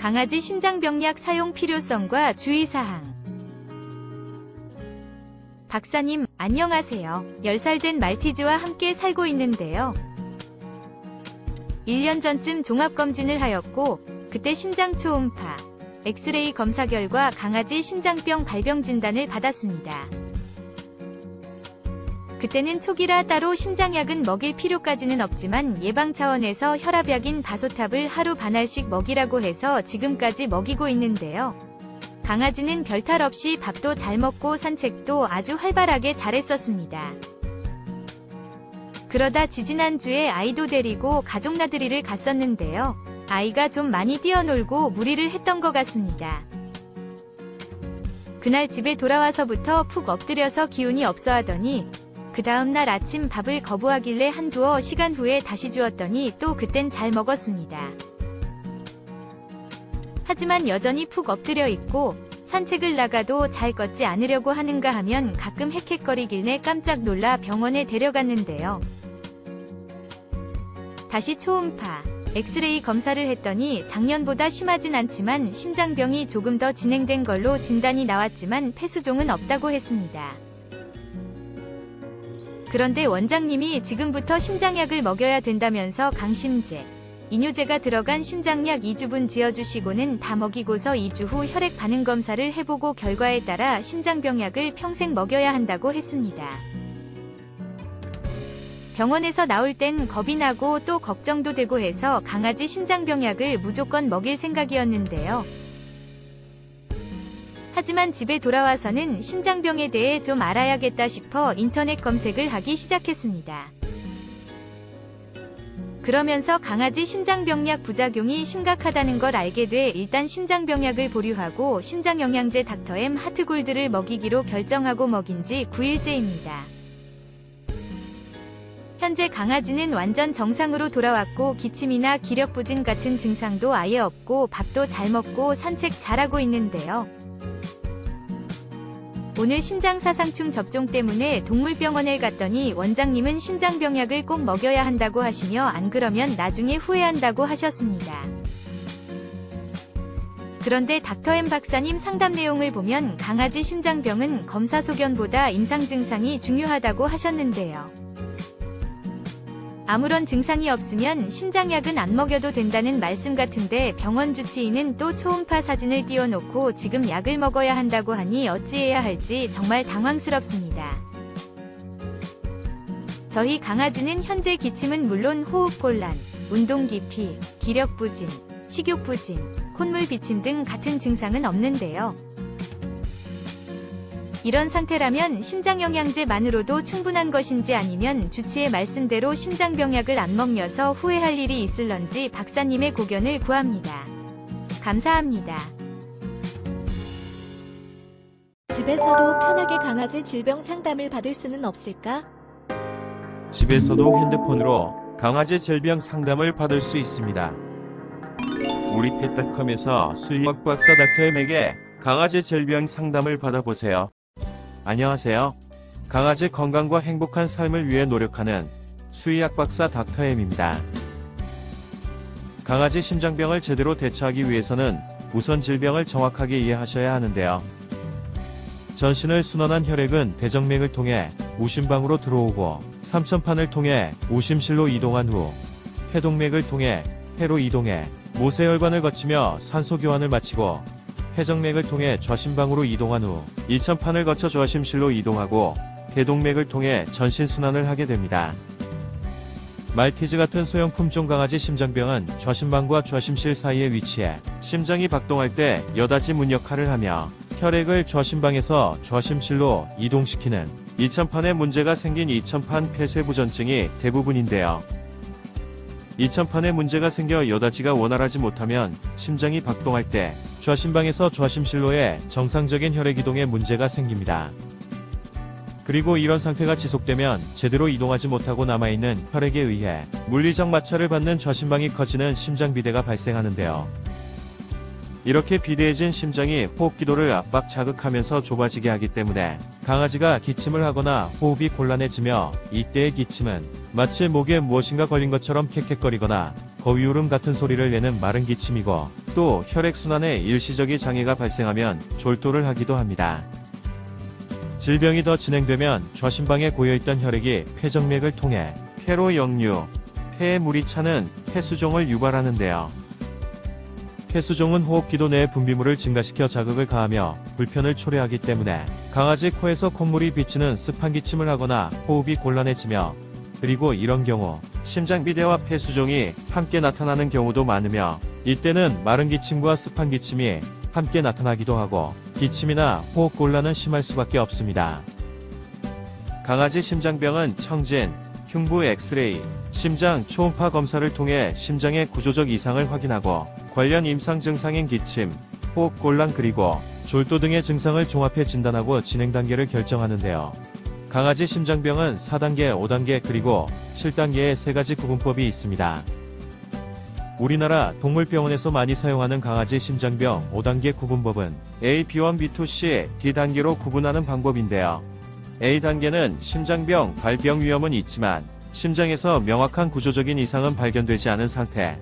강아지 심장병약 사용 필요성과 주의사항. 박사님, 안녕하세요. 10살 된 말티즈와 함께 살고 있는데요. 1년 전쯤 종합검진을 하였고, 그때 심장 초음파, 엑스레이 검사 결과 강아지 심장병 발병 진단을 받았습니다. 그때는 초기라 따로 심장약은 먹일 필요까지는 없지만 예방 차원에서 혈압약인 바소탑을 하루 반알씩 먹이라고 해서 지금까지 먹이고 있는데요. 강아지는 별탈 없이 밥도 잘 먹고 산책도 아주 활발하게 잘했었습니다. 그러다 지지난주에 아이도 데리고 가족 나들이를 갔었는데요. 아이가 좀 많이 뛰어놀고 무리를 했던 것 같습니다. 그날 집에 돌아와서부터 푹 엎드려서 기운이 없어 하더니 그 다음날 아침 밥을 거부하길래 한두어 시간 후에 다시 주었더니 또 그땐 잘 먹었습니다. 하지만 여전히 푹 엎드려 있고 산책을 나가도 잘 걷지 않으려고 하는가 하면 가끔 헥헥거리길래 깜짝 놀라 병원에 데려갔는데요. 다시 초음파, 엑스레이 검사를 했더니 작년보다 심하진 않지만 심장병이 조금 더 진행된 걸로 진단이 나왔지만 폐수종은 없다고 했습니다. 그런데 원장님이 지금부터 심장약을 먹여야 된다면서 강심제, 이뇨제가 들어간 심장약 2주분 지어주시고는 다 먹이고서 2주 후 혈액 반응 검사를 해보고 결과에 따라 심장병약을 평생 먹여야 한다고 했습니다. 병원에서 나올 땐 겁이 나고 또 걱정도 되고 해서 강아지 심장병약을 무조건 먹일 생각이었는데요. 하지만 집에 돌아와서는 심장병에 대해 좀 알아야겠다 싶어 인터넷 검색을 하기 시작했습니다. 그러면서 강아지 심장병약 부작용이 심각하다는 걸 알게 돼 일단 심장병약을 보류하고 심장영양제 닥터엠 하트골드를 먹이기로 결정하고 먹인 지 9일째입니다. 현재 강아지는 완전 정상으로 돌아왔고 기침이나 기력부진 같은 증상도 아예 없고 밥도 잘 먹고 산책 잘하고 있는데요. 오늘 심장사상충 접종 때문에 동물병원에 갔더니 원장님은 심장병약을 꼭 먹여야 한다고 하시며 안 그러면 나중에 후회한다고 하셨습니다. 그런데 닥터엠 박사님 상담 내용을 보면 강아지 심장병은 검사 소견보다 임상 증상이 중요하다고 하셨는데요. 아무런 증상이 없으면 심장약은 안 먹여도 된다는 말씀 같은데 병원 주치의는 또 초음파 사진을 띄워놓고 지금 약을 먹어야 한다고 하니 어찌해야 할지 정말 당황스럽습니다. 저희 강아지는 현재 기침은 물론 호흡곤란, 운동기피, 기력부진, 식욕부진, 콧물비침 등 같은 증상은 없는데요. 이런 상태라면 심장영양제만으로도 충분한 것인지 아니면 주치의 말씀대로 심장병약을 안 먹여서 후회할 일이 있을런지 박사님의 고견을 구합니다. 감사합니다. 집에서도 편하게 강아지 질병 상담을 받을 수는 없을까? 집에서도 핸드폰으로 강아지 질병 상담을 받을 수 있습니다. 우리 펫닷컴에서 수의학 박사 닥터엠에게 강아지 질병 상담을 받아보세요. 안녕하세요. 강아지 건강과 행복한 삶을 위해 노력하는 수의학 박사 닥터엠입니다. 강아지 심장병을 제대로 대처하기 위해서는 우선 질병을 정확하게 이해하셔야 하는데요. 전신을 순환한 혈액은 대정맥을 통해 우심방으로 들어오고 삼천판을 통해 우심실로 이동한 후 해동맥을 통해 폐로 이동해 모세혈관을 거치며 산소 교환을 마치고 해정맥을 통해 좌심방으로 이동한 후 이천판을 거쳐 좌심실로 이동하고 대동맥을 통해 전신순환을 하게 됩니다. 말티즈 같은 소형 품종 강아지 심장병은 좌심방과 좌심실 사이에 위치해 심장이 박동할 때 여닫이 문 역할을 하며 혈액을 좌심방에서 좌심실로 이동시키는 이천판에 문제가 생긴 이천판 폐쇄부전증이 대부분인데요. 이천판에 문제가 생겨 여닫이가 원활하지 못하면 심장이 박동할 때 좌심방에서 좌심실로의 정상적인 혈액 이동에 문제가 생깁니다. 그리고 이런 상태가 지속되면 제대로 이동하지 못하고 남아있는 혈액에 의해 물리적 마찰을 받는 좌심방이 커지는 심장비대가 발생하는데요. 이렇게 비대해진 심장이 호흡기도를 압박 자극하면서 좁아지게 하기 때문에 강아지가 기침을 하거나 호흡이 곤란해지며 이때의 기침은 마치 목에 무엇인가 걸린 것처럼 캑캑거리거나 거위울음 같은 소리를 내는 마른 기침이고 또 혈액순환에 일시적인 장애가 발생하면 졸도를 하기도 합니다. 질병이 더 진행되면 좌심방에 고여있던 혈액이 폐정맥을 통해 폐로 역류, 폐에 물이 차는 폐수종을 유발하는데요. 폐수종은 호흡기도 내 분비물을 증가시켜 자극을 가하며 불편을 초래하기 때문에 강아지 코에서 콧물이 비치는 습한 기침을 하거나 호흡이 곤란해지며, 그리고 이런 경우 심장비대와 폐수종이 함께 나타나는 경우도 많으며, 이때는 마른 기침과 습한 기침이 함께 나타나기도 하고 기침이나 호흡 곤란은 심할 수밖에 없습니다. 강아지 심장병은 청진, 흉부 엑스레이, 심장 초음파 검사를 통해 심장의 구조적 이상을 확인하고 관련 임상 증상인 기침, 호흡 곤란 그리고 졸도 등의 증상을 종합해 진단하고 진행 단계를 결정하는데요. 강아지 심장병은 4단계, 5단계 그리고 7단계의 3가지 구분법이 있습니다. 우리나라 동물병원에서 많이 사용하는 강아지 심장병 5단계 구분법은 A, B1, B2, C, D단계로 구분하는 방법인데요. A단계는 심장병 발병 위험은 있지만 심장에서 명확한 구조적인 이상은 발견되지 않은 상태.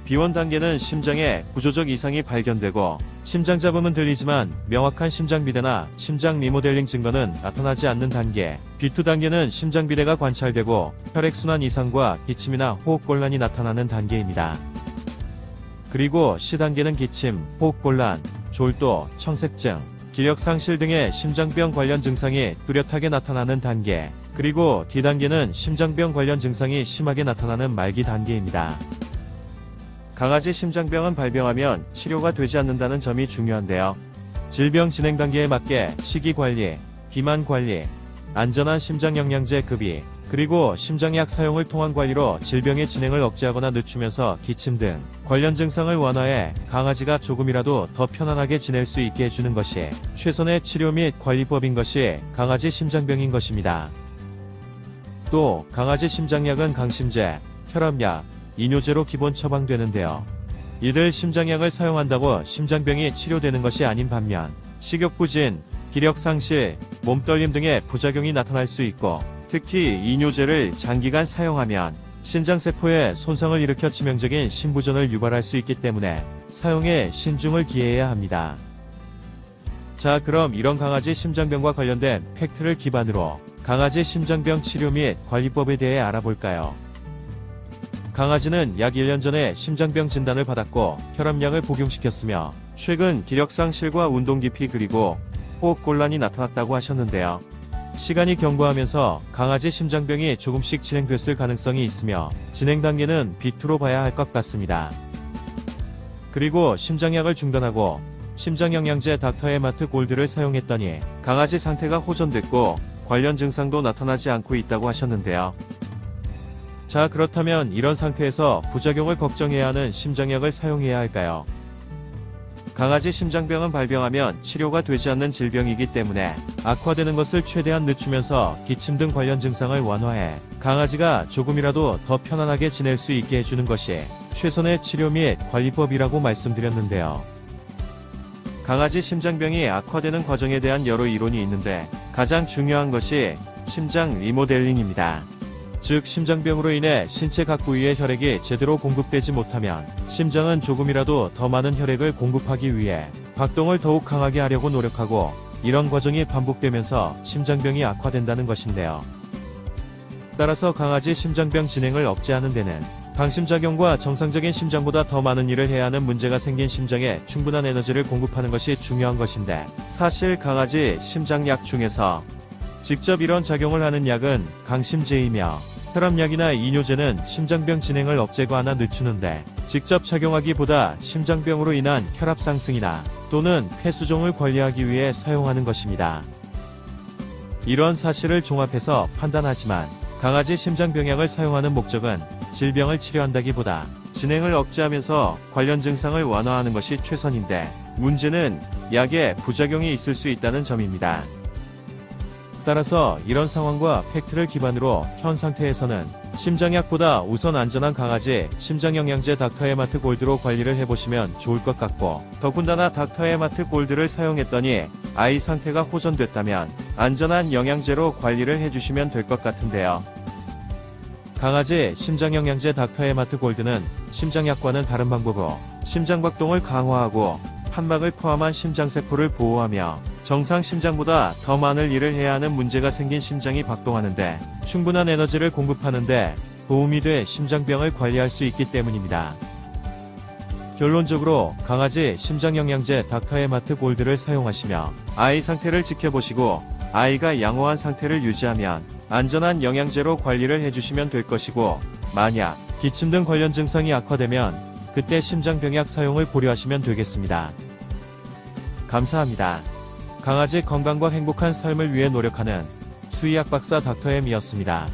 B1단계는 심장에 구조적 이상이 발견되고 심장 잡음은 들리지만 명확한 심장비대나 심장 리모델링 증거는 나타나지 않는 단계. B2단계는 심장비대가 관찰되고 혈액순환 이상과 기침이나 호흡곤란이 나타나는 단계입니다. 그리고 C단계는 기침, 호흡곤란, 졸도, 청색증, 기력상실 등의 심장병 관련 증상이 뚜렷하게 나타나는 단계. 그리고 D단계는 심장병 관련 증상이 심하게 나타나는 말기 단계입니다. 강아지 심장병은 발병하면 치료가 되지 않는다는 점이 중요한데요. 질병 진행 단계에 맞게 식이관리, 비만관리, 안전한 심장영양제 급이, 그리고 심장약 사용을 통한 관리로 질병의 진행을 억제하거나 늦추면서 기침 등 관련 증상을 완화해 강아지가 조금이라도 더 편안하게 지낼 수 있게 해주는 것이 최선의 치료 및 관리법인 것이 강아지 심장병인 것입니다. 또 강아지 심장약은 강심제, 혈압약, 이뇨제로 기본 처방되는데요. 이들 심장약을 사용한다고 심장병이 치료되는 것이 아닌 반면 식욕부진, 기력상실, 몸떨림 등의 부작용이 나타날 수 있고, 특히 이뇨제를 장기간 사용하면 신장세포에 손상을 일으켜 치명적인 심부전을 유발할 수 있기 때문에 사용에 신중을 기해야 합니다. 자, 그럼 이런 강아지 심장병과 관련된 팩트를 기반으로 강아지 심장병 치료 및 관리법에 대해 알아볼까요? 강아지는 약 1년 전에 심장병 진단을 받았고 혈압약을 복용시켰으며 최근 기력상실과 운동기피 그리고 호흡곤란이 나타났다고 하셨는데요. 시간이 경과하면서 강아지 심장병이 조금씩 진행됐을 가능성이 있으며 진행 단계는 B2로 봐야 할 것 같습니다. 그리고 심장약을 중단하고 심장영양제 닥터에마트 골드를 사용했더니 강아지 상태가 호전됐고 관련 증상도 나타나지 않고 있다고 하셨는데요. 자, 그렇다면 이런 상태에서 부작용을 걱정해야 하는 심장약을 사용해야 할까요? 강아지 심장병은 발병하면 치료가 되지 않는 질병이기 때문에 악화되는 것을 최대한 늦추면서 기침 등 관련 증상을 완화해 강아지가 조금이라도 더 편안하게 지낼 수 있게 해주는 것이 최선의 치료 및 관리법이라고 말씀드렸는데요. 강아지 심장병이 악화되는 과정에 대한 여러 이론이 있는데 가장 중요한 것이 심장 리모델링입니다. 즉 심장병으로 인해 신체 각 부위의 혈액이 제대로 공급되지 못하면 심장은 조금이라도 더 많은 혈액을 공급하기 위해 박동을 더욱 강하게 하려고 노력하고 이런 과정이 반복되면서 심장병이 악화된다는 것인데요. 따라서 강아지 심장병 진행을 억제하는 데는 방심작용과 정상적인 심장보다 더 많은 일을 해야 하는 문제가 생긴 심장에 충분한 에너지를 공급하는 것이 중요한 것인데, 사실 강아지 심장약 중에서 직접 이런 작용을 하는 약은 강심제이며 혈압약이나 이뇨제는 심장병 진행을 억제하거나 늦추는데 직접 작용하기보다 심장병으로 인한 혈압 상승이나 또는 폐수종을 관리하기 위해 사용하는 것입니다. 이런 사실을 종합해서 판단하지만 강아지 심장병약을 사용하는 목적은 질병을 치료한다기보다 진행을 억제하면서 관련 증상을 완화하는 것이 최선인데, 문제는 약에 부작용이 있을 수 있다는 점입니다. 따라서 이런 상황과 팩트를 기반으로 현 상태에서는 심장약보다 우선 안전한 강아지 심장영양제 닥터에마트 골드로 관리를 해보시면 좋을 것 같고, 더군다나 닥터에마트 골드를 사용했더니 아이 상태가 호전됐다면 안전한 영양제로 관리를 해주시면 될 것 같은데요. 강아지 심장영양제 닥터에마트 골드는 심장약과는 다른 방법으로 심장박동을 강화하고 판막을 포함한 심장세포를 보호하며 정상 심장보다 더 많은 일을 해야 하는 문제가 생긴 심장이 박동하는데 충분한 에너지를 공급하는데 도움이 돼 심장병을 관리할 수 있기 때문입니다. 결론적으로 강아지 심장영양제 닥터에마트 골드를 사용하시며 아이 상태를 지켜보시고 아이가 양호한 상태를 유지하면 안전한 영양제로 관리를 해주시면 될 것이고, 만약 기침 등 관련 증상이 악화되면 그때 심장병약 사용을 고려하시면 되겠습니다. 감사합니다. 강아지 건강과 행복한 삶을 위해 노력하는 수의학 박사 닥터엠이었습니다.